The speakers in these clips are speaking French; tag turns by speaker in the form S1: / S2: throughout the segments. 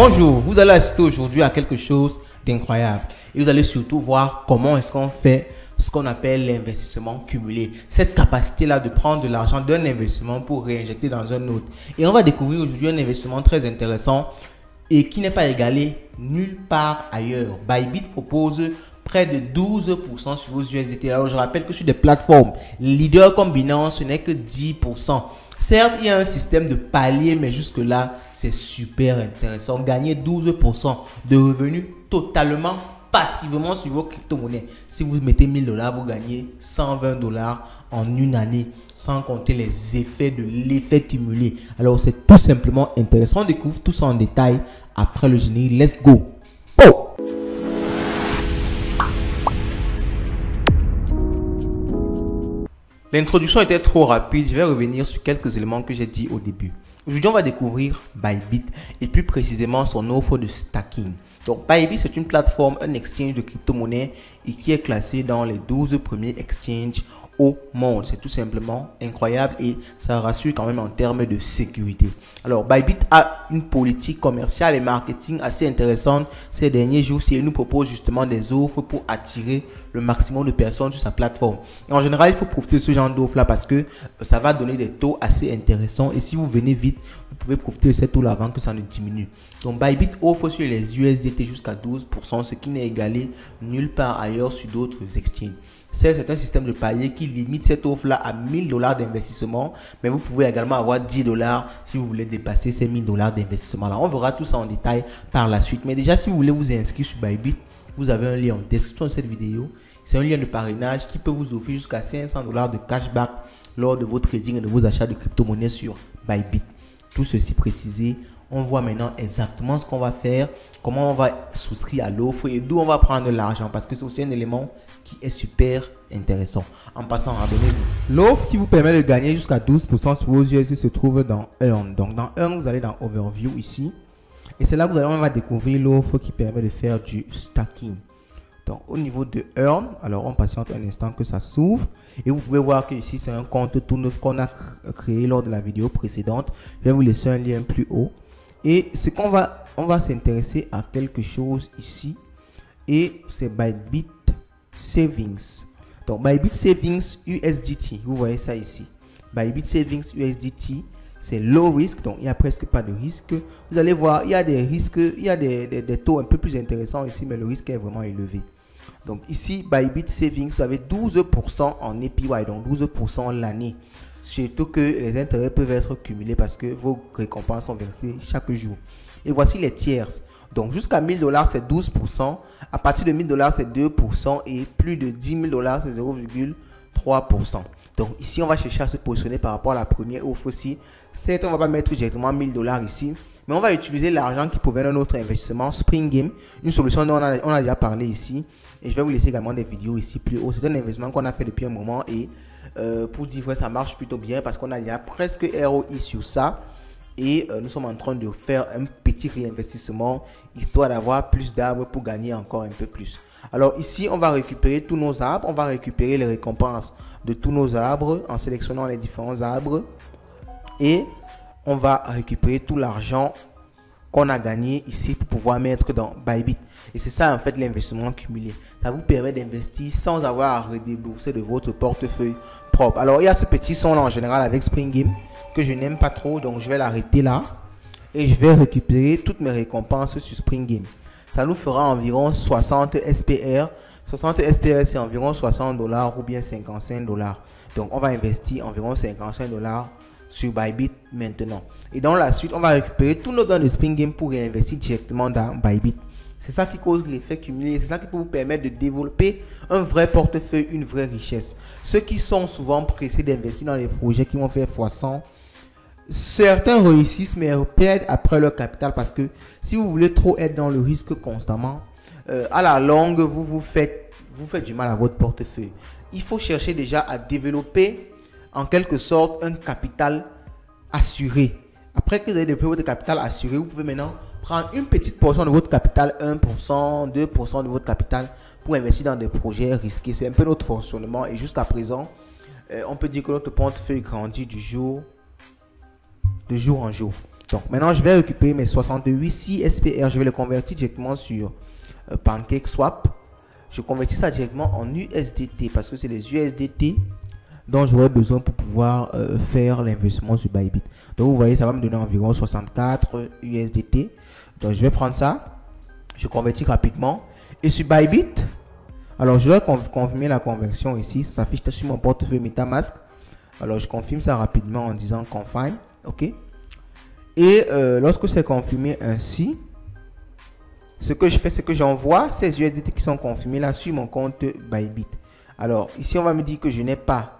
S1: Bonjour, vous allez assister aujourd'hui à quelque chose d'incroyable et vous allez surtout voir comment est-ce qu'on fait ce qu'on appelle l'investissement cumulé. Cette capacité-là de prendre de l'argent d'un investissement pour réinjecter dans un autre. Et on va découvrir aujourd'hui un investissement très intéressant et qui n'est pas égalé nulle part ailleurs. Bybit propose près de 12% sur vos USDT. Alors je rappelle que sur des plateformes leaders comme Binance, ce n'est que 10%. Certes, il y a un système de palier, mais jusque-là, c'est super intéressant. Gagner 12% de revenus totalement passivement sur vos crypto-monnaies. Si vous mettez 1000 $, vous gagnez 120 $ en une année, sans compter les effets de l'effet cumulé. Alors, c'est tout simplement intéressant. On découvre tout ça en détail après le générique. Let's go! Oh! L'introduction était trop rapide, je vais revenir sur quelques éléments que j'ai dit au début. Aujourd'hui, on va découvrir Bybit et plus précisément son offre de stacking. Donc, Bybit, c'est une plateforme, un exchange de crypto-monnaies et qui est classé dans les 12 premiers exchanges au monde. C'est tout simplement incroyable et ça rassure quand même en termes de sécurité. Alors, Bybit a une politique commerciale et marketing assez intéressante ces derniers jours. Il nous propose justement des offres pour attirer le maximum de personnes sur sa plateforme. Et en général, il faut profiter de ce genre d'offre-là parce que ça va donner des taux assez intéressants. Et si vous venez vite, vous pouvez profiter de ces taux-là avant que ça ne diminue. Donc, Bybit offre sur les USDT jusqu'à 12%, ce qui n'est égalé nulle part ailleurs sur d'autres exchanges. C'est un système de palier qui limite cette offre-là à 1000 $ d'investissement, mais vous pouvez également avoir 10 $ si vous voulez dépasser ces 1000 $ d'investissement-là. On verra tout ça en détail par la suite. Mais déjà, si vous voulez vous inscrire sur Bybit, vous avez un lien en description de cette vidéo. C'est un lien de parrainage qui peut vous offrir jusqu'à 500 $ de cashback lors de votre trading et de vos achats de crypto-monnaies sur Bybit. Tout ceci précisé, on voit maintenant exactement ce qu'on va faire, comment on va souscrire à l'offre et d'où on va prendre l'argent parce que c'est aussi un élément qui est super intéressant. En passant, abonnez-vous. L'offre qui vous permet de gagner jusqu'à 12% sur vos USD se trouve dans Earn. Donc dans Earn, vous allez dans Overview ici. Et c'est là que on va découvrir l'offre qui permet de faire du stacking. Donc au niveau de Earn, alors on patiente un instant que ça s'ouvre. Et vous pouvez voir que ici c'est un compte tout neuf qu'on a créé lors de la vidéo précédente. Je vais vous laisser un lien plus haut. Et c'est qu'on va, s'intéresser à quelque chose ici. Et c'est Bybit Savings. Donc Bybit Savings USDT, vous voyez ça ici. Bybit Savings USDT, c'est low risk, donc il n'y a presque pas de risque. Vous allez voir, il y a des risques, il y a des taux un peu plus intéressants ici, mais le risque est vraiment élevé. Donc ici, Bybit Savings, vous avez 12% en APY, donc 12% l'année. Surtout que les intérêts peuvent être cumulés parce que vos récompenses sont versées chaque jour. Et voici les tierces. Donc jusqu'à 1000 $, c'est 12%. À partir de 1000 $, c'est 2%. Et plus de 10 000 $, c'est 0,3%. Donc ici, on va chercher à se positionner par rapport à la première offre aussi. Certes, on ne va pas mettre directement 1000 $ ici. Mais on va utiliser l'argent qui provient d'un autre investissement, Spring Game. Une solution dont on a déjà parlé ici. Et je vais vous laisser également des vidéos ici plus haut. C'est un investissement qu'on a fait depuis un moment. Et pour dire vrai, ça marche plutôt bien parce qu'on a déjà presque ROI sur ça. Et nous sommes en train de faire un petit réinvestissement histoire d'avoir plus d'arbres pour gagner encore un peu plus. Alors ici, on va récupérer tous nos arbres. On va récupérer les récompenses de tous nos arbres en sélectionnant les différents arbres. Et on va récupérer tout l'argent qu'on a gagné ici pour pouvoir mettre dans Bybit. Et c'est ça en fait l'investissement cumulé. Ça vous permet d'investir sans avoir à redébourser de votre portefeuille propre. Alors il y a ce petit son là en général avec Spring Game que je n'aime pas trop, donc je vais l'arrêter là. Et je vais récupérer toutes mes récompenses sur Spring Game. Ça nous fera environ 60 SPR. 60 SPR c'est environ 60 $ ou bien 55 $. Donc on va investir environ 55 $ sur Bybit maintenant. Et dans la suite, on va récupérer tous nos gains de Spring Game pour réinvestir directement dans Bybit. C'est ça qui cause l'effet cumulé. C'est ça qui peut vous permettre de développer un vrai portefeuille, une vraie richesse. Ceux qui sont souvent pressés d'investir dans les projets qui vont faire x100, certains réussissent mais perdent après leur capital parce que si vous voulez trop être dans le risque constamment, à la longue, vous faites du mal à votre portefeuille. Il faut chercher déjà à développer en quelque sorte un capital assuré. Après que vous avez développé votre capital assuré, vous pouvez maintenant prendre une petite portion de votre capital, 1%, 2% de votre capital pour investir dans des projets risqués. C'est un peu notre fonctionnement et jusqu'à présent, on peut dire que notre portefeuille grandit de jour en jour. Donc maintenant, je vais récupérer mes 68 CSPR. Je vais les convertir directement sur PancakeSwap. Je convertis ça directement en USDT parce que c'est les USDT dont j'aurais besoin pour pouvoir faire l'investissement sur Bybit. Donc vous voyez, ça va me donner environ 64 USDT. Donc je vais prendre ça, je convertis rapidement. Et sur Bybit, alors je dois confirmer la conversion ici. Ça s'affiche sur mon portefeuille MetaMask. Alors je confirme ça rapidement en disant confirm. OK. Et lorsque c'est confirmé ainsi, ce que je fais, c'est que j'envoie ces USDT qui sont confirmés là sur mon compte Bybit. Alors ici, on va me dire que je n'ai pas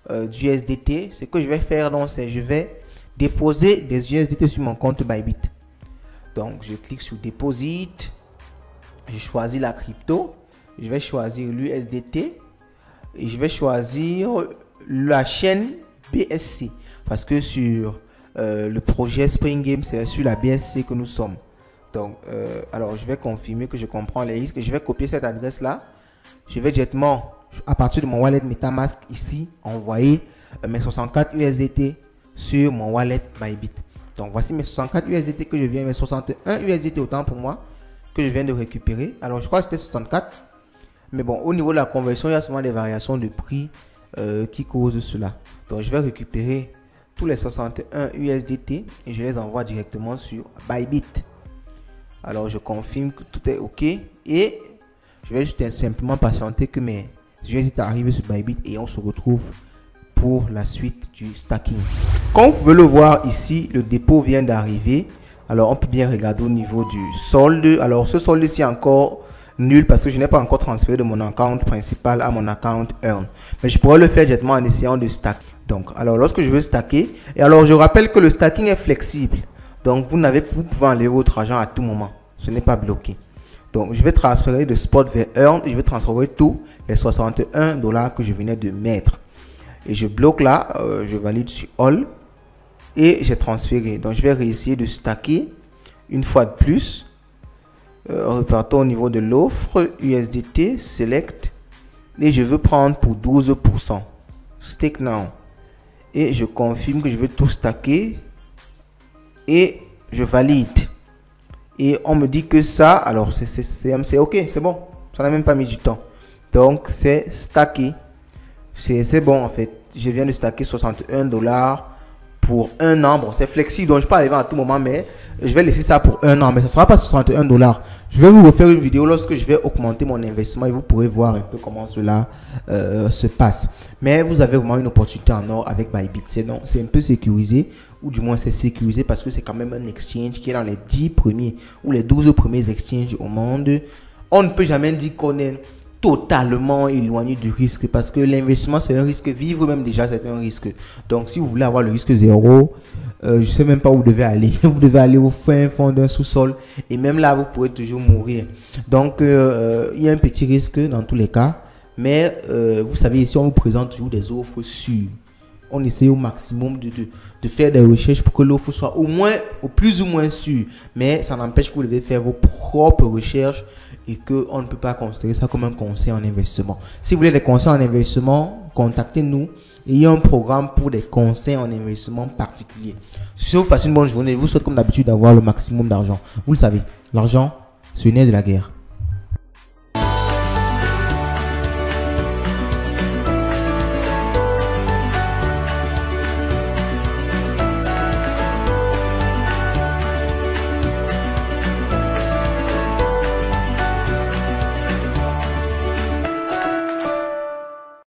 S1: d'USDT. Ce que je vais faire donc, c'est je vais déposer des USDT sur mon compte Bybit. Donc je clique sur Deposit. Je choisis la crypto. Je vais choisir l'USDT. Et je vais choisir la chaîne BSC. Parce que sur le projet Spring Game, c'est sur la BSC que nous sommes. Donc, alors je vais confirmer que je comprends les risques. Je vais copier cette adresse là. Je vais directement, à partir de mon wallet MetaMask ici, envoyer mes 64 USDT sur mon wallet Bybit. Donc voici mes 64 USDT que je viens, mes 61 USDT autant pour moi que je viens de récupérer. Alors je crois que c'était 64. Mais bon, au niveau de la conversion, il y a souvent des variations de prix qui causent cela. Donc je vais récupérer tous les 61 USDT et je les envoie directement sur Bybit. Alors je confirme que tout est OK et je vais juste simplement patienter que mes USDT arrivent sur Bybit et on se retrouve pour la suite du stacking. Comme vous pouvez le voir ici, le dépôt vient d'arriver. Alors on peut bien regarder au niveau du solde. Alors ce solde ici est encore nul parce que je n'ai pas encore transféré de mon account principal à mon account Earn. Mais je pourrais le faire directement en essayant de stack. Donc alors lorsque je veux stacker, et alors je rappelle que le stacking est flexible. Donc vous pouvez enlever votre argent à tout moment. Ce n'est pas bloqué. Donc je vais transférer de spot vers Earn et je vais transférer tous les 61 $ que je venais de mettre. Et je bloque là, je valide sur All et j'ai transféré. Donc je vais réessayer de stacker une fois de plus. Repartons au niveau de l'offre USDT, select et je veux prendre pour 12%. Stake now. Et je confirme que je veux tout stacker et je valide. Et on me dit que ça, alors c'est OK, c'est bon. Ça n'a même pas mis du temps. Donc c'est stacké. C'est bon en fait. Je viens de stacker 61 $ pour un an. Bon, c'est flexible, donc je peux arriver à tout moment, mais je vais laisser ça pour un an. Mais ce ne sera pas 61 $. Je vais vous refaire une vidéo lorsque je vais augmenter mon investissement et vous pourrez voir un peu comment cela se passe. Mais vous avez vraiment une opportunité en or avec Bybit. C'est un peu sécurisé, ou du moins c'est sécurisé parce que c'est quand même un exchange qui est dans les 10 premiers ou les 12 premiers exchanges au monde. On ne peut jamais dire qu'on est totalement éloigné du risque parce que l'investissement c'est un risque, vivre même déjà c'est un risque. Donc si vous voulez avoir le risque zéro, je sais même pas où vous devez aller. Vous devez aller au fin fond d'un sous-sol et même là vous pourrez toujours mourir. Donc il y a un petit risque dans tous les cas, mais vous savez ici on vous présente toujours des offres sûres. On essaie au maximum de faire des recherches pour que l'offre soit au plus ou moins sûre, mais ça n'empêche que vous devez faire vos propres recherches et qu'on ne peut pas considérer ça comme un conseil en investissement. Si vous voulez des conseils en investissement, contactez-nous. Il y a un programme pour des conseils en investissement particuliers. Si vous passez une bonne journée, je vous souhaite comme d'habitude d'avoir le maximum d'argent. Vous le savez, l'argent, c'est le nerf de la guerre.